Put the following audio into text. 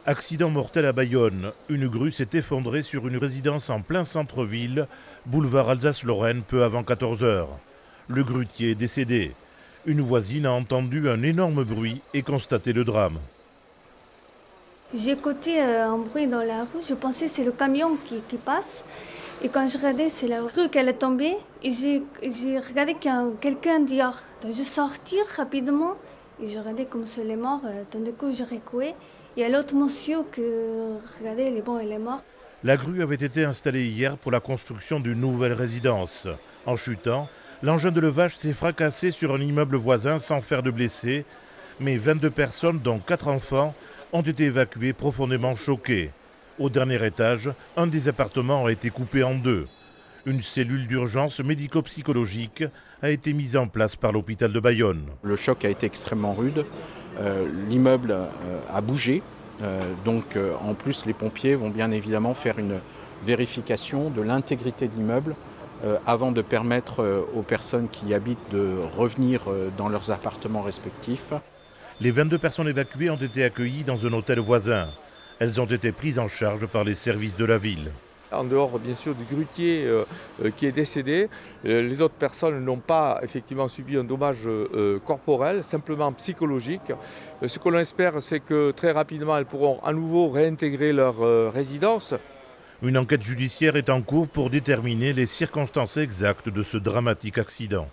Accident mortel à Bayonne. Une grue s'est effondrée sur une résidence en plein centre-ville, boulevard Alsace-Lorraine, peu avant 14 heures. Le grutier est décédé. Une voisine a entendu un énorme bruit et constaté le drame. J'ai écouté un bruit dans la rue, je pensais que c'est le camion qui passe. Et quand je regardais, c'est la rue qu'elle est tombée. Et j'ai regardé qu'il y a quelqu'un dehors. Donc je sortis rapidement et je regardais comme c'est mort. Donc du coup, je recuais. Il y a l'autre monsieur qui regardait, il est bon, il est mort. La grue avait été installée hier pour la construction d'une nouvelle résidence. En chutant, l'engin de levage s'est fracassé sur un immeuble voisin sans faire de blessés, mais 22 personnes, dont 4 enfants, ont été évacuées profondément choquées. Au dernier étage, un des appartements a été coupé en deux. Une cellule d'urgence médico-psychologique a été mise en place par l'hôpital de Bayonne. Le choc a été extrêmement rude. L'immeuble a bougé. En plus, les pompiers vont bien évidemment faire une vérification de l'intégrité de l'immeuble avant de permettre aux personnes qui y habitent de revenir dans leurs appartements respectifs. Les 22 personnes évacuées ont été accueillies dans un hôtel voisin. Elles ont été prises en charge par les services de la ville. En dehors bien sûr du grutier qui est décédé, les autres personnes n'ont pas effectivement subi un dommage corporel, simplement psychologique. Ce que l'on espère, c'est que très rapidement elles pourront à nouveau réintégrer leur résidence. Une enquête judiciaire est en cours pour déterminer les circonstances exactes de ce dramatique accident.